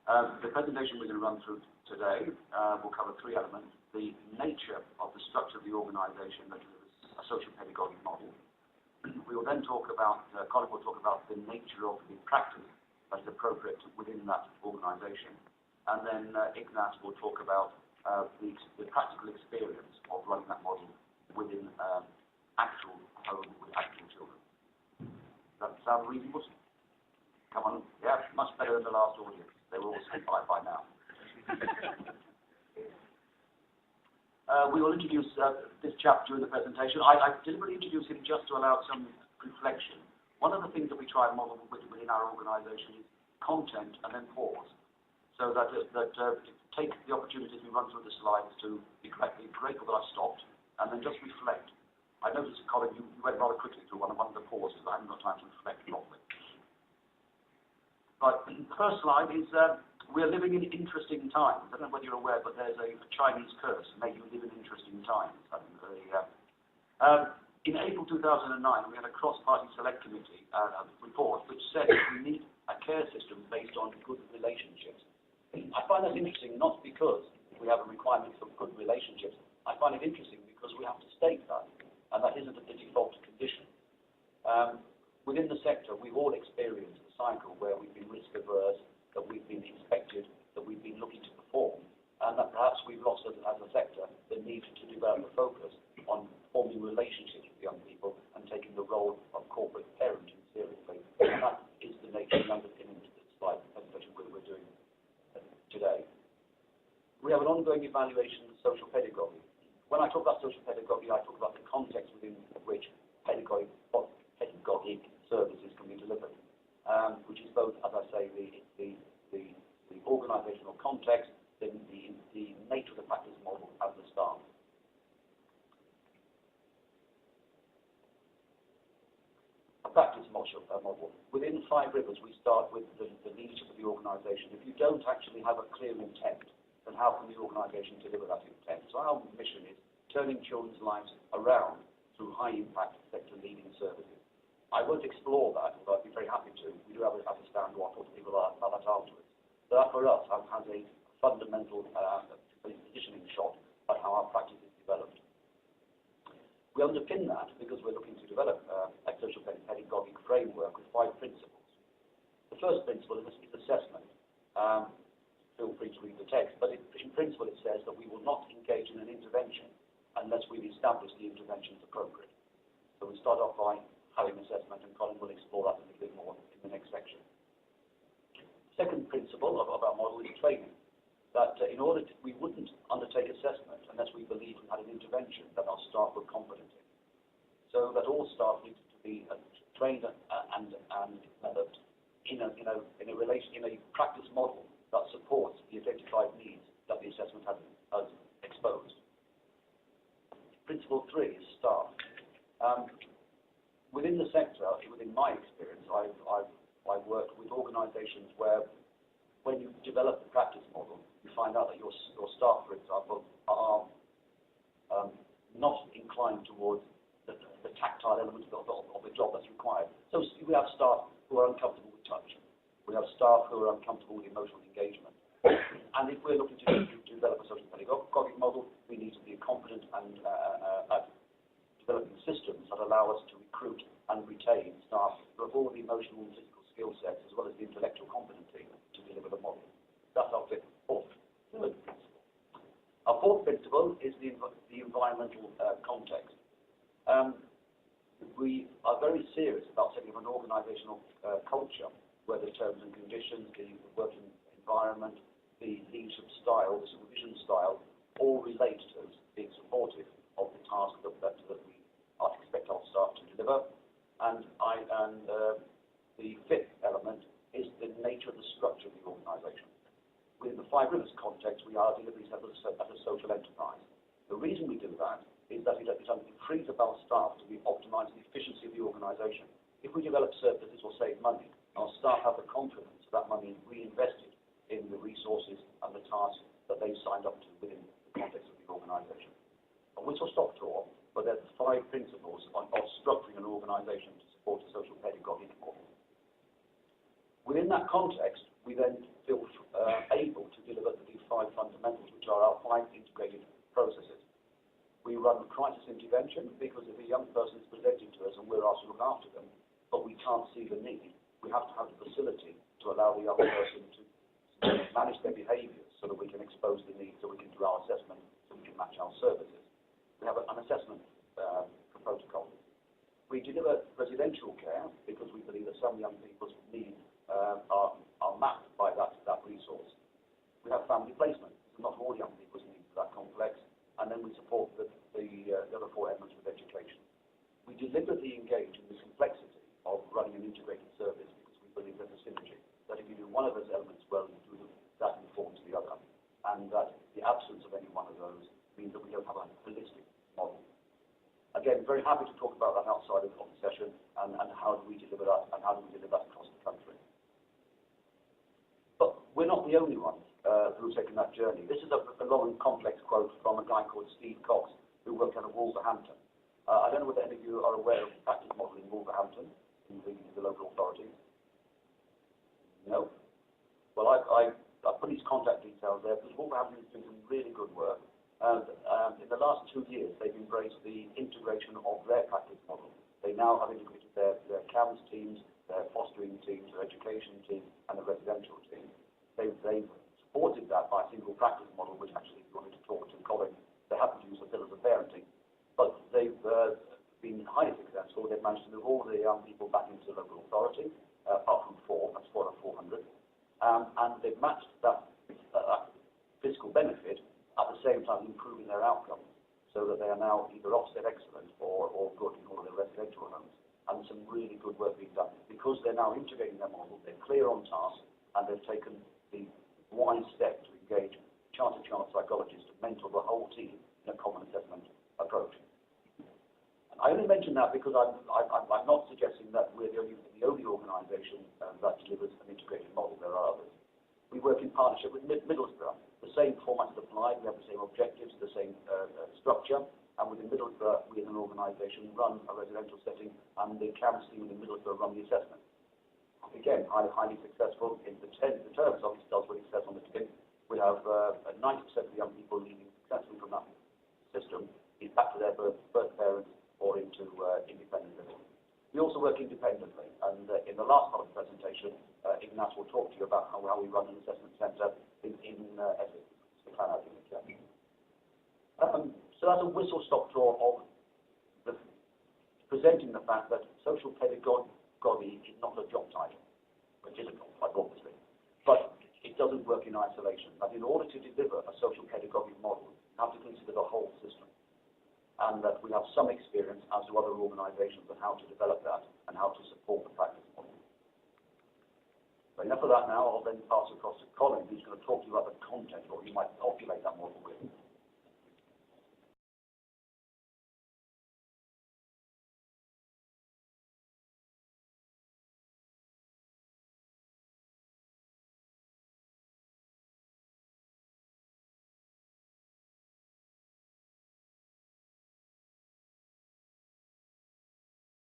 The presentation we're going to run through today will cover three elements. The nature of the structure of the organisation that delivers a social pedagogic model. We will then talk about, Colin will talk about the nature of the practice that is appropriate within that organisation. And then Ignaz will talk about the practical experience of running that model within actual home with actual children. Does that sound reasonable? Come on. Yeah, much better than the last audience. They were all said bye by now. We will introduce this chap during the presentation. I deliberately introduced him just to allow some reflection. One of the things that we try and model within our organisation is content and then pause. So that take the opportunity as we run through the slides to be grateful that I've stopped and then just reflect. I noticed, Colin, you went rather quickly through one of the pauses. I haven't got time to reflect properly. But the first slide is we're living in interesting times. I don't know whether you're aware, but there's a Chinese curse, may you live in interesting times. In April 2009, we had a cross-party select committee report which said we need a care system based on good relationships. I find that interesting, not because we have a requirement for good relationships. I find it interesting because we have to state that, and that isn't the default condition. Within the sector, we've all experienced the cycle where we've been risk averse, that we've been inspected, that we've been looking to perform, and that perhaps we've lost as a sector the need to develop a focus on forming relationships with young people and taking the role of corporate parenting seriously. And that is the nature and underpinning to this slide presentation we're doing today. We have an ongoing evaluation of social pedagogy. When I talk about social pedagogy, I talk about the context within which pedagogic services can be delivered, which is both, as I say, the organisational context, the nature of the practice model as the start. A practice model. Within Five Rivers, we start with the leadership of the organisation. If you don't actually have a clear intent, then how can the organisation deliver that intent? So our mission is turning children's lives around through high-impact sector-leading services. I won't explore that, but I'd be very happy to. We do have a stand or I'll talk to people about that afterwards. So that for us has a fundamental positioning shot about how our practice is developed. We underpin that because we're looking to develop a social pedagogic framework with 5 principles. The first principle is assessment. Feel free to read the text, but in principle it says that we will not engage in an intervention unless we've established the intervention is appropriate. So we start off by having assessment, and Colin will explore that a little bit more in the next section. Second principle of our model is training. That in order to, we wouldn't undertake assessment unless we believed we had an intervention that our staff were competent in. So that all staff need to be trained and developed in a practice model that supports the identified needs that the assessment has exposed. Principle 3 is staff. Within the sector, within my experience, I've worked with organisations where when you develop the practice model, you find out that your staff, for example, are not inclined towards the tactile element of the job that's required. So we have staff who are uncomfortable with touch. We have staff who are uncomfortable with emotional engagement. And if we're looking to develop a social pedagogic model, we need to be competent and at developing systems that allow us to recruit and retain staff who have all the emotional and physical skill sets as well as the intellectual competency to deliver the model. That's our third principle. Our fourth principle is the environmental context. We are very serious about setting up an organisational culture where the terms and conditions, the working environment, the leadership style, the supervision style, all relate to being supportive of the task that we expect our staff to deliver. And the fifth element is the nature of the structure of the organisation. Within the Five Rivers context, we are delivering as a social enterprise. The reason we do that is that it frees up our staff to optimise the efficiency of the organisation. If we develop surpluses or save money, our staff have the confidence that money is reinvested in the resources and the tasks that they've signed up to within the context of the organisation. A whistle-stop tour, but there's 5 principles of structuring an organisation to support a social pedagogic model. Within that context, we then feel able to deliver the five fundamentals, which are our five integrated processes. We run crisis intervention because if a young person is presented to us and we're asked to look after them, but we can't see the need, we have to have the facility to allow the young person to manage their behaviours so that we can expose the need, so we can do our assessment, so we can match our services. We have an assessment protocol. We deliver residential care because we believe that some young people's needs are mapped by that resource. We have family placement. Not all young people's needs are that complex. And then we support the other four elements with education. We deliberately engage in the complexity of running an integrated service because we believe there's a synergy. That if you do one of those elements well, that informs the other. And that the absence of any one of those means that we don't have a holistic model. Again, very happy to talk about that outside of the session and how do we deliver that and how do we deliver that across the country. But we're not the only ones who have taken that journey. This is a long and complex quote from a guy called Steve Cox, who worked out of Wolverhampton. I don't know whether any of you are aware of the practice model in Wolverhampton, in the local authorities. No? Well, I put his contact details there because Wolverhampton is doing some really good work. In the last 2 years, they've embraced the integration of their practice model. They now have integrated their CAMS teams, their fostering teams, their education teams, and the residential teams. They've supported that by a single practice model, which actually, if you wanted to talk to Colin, they happen to use the pillars of parenting. But they've been highly successful. They've managed to move all the young people back into the local authority, apart from 4, that's 4 out of 400. And they've matched that fiscal benefit at the same time improving their outcomes, so that they are now either Ofsted excellent or good in all of their residential homes. And some really good work being done. Because they're now integrating their model, they're clear on task, and they've taken the wise step to engage chartered psychologists to mentor the whole team in a common assessment approach. And I only mention that because I'm not suggesting that we're the only organisation that delivers an integrated model. There are others. We work in partnership with Middlesbrough. The same format is applied. We have the same objectives, the same structure. And within Middlesbrough, we as an organisation run a residential setting, and the CAMS team within Middlesbrough run the assessment. Again, highly successful. In the terms obviously tells what it says on the tin. We have 90% of the young people leaving successfully from that system is back to their birth parents or into independent living. We also work independently, and in the last part of the presentation, Ignace will talk to you about how we run an assessment centre in Essex. So that's a whistle-stop tour of presenting the fact that social pedagogy is not a job title, which is a job title, obviously, but it doesn't work in isolation. That in order to deliver a social pedagogic model, you have to consider the whole system, and that we have some experience as to other organisations on how to develop that and how to support the practice model. But enough of that now. I'll then pass across to Colin, who's going to talk to you about the content, or you might populate that model with.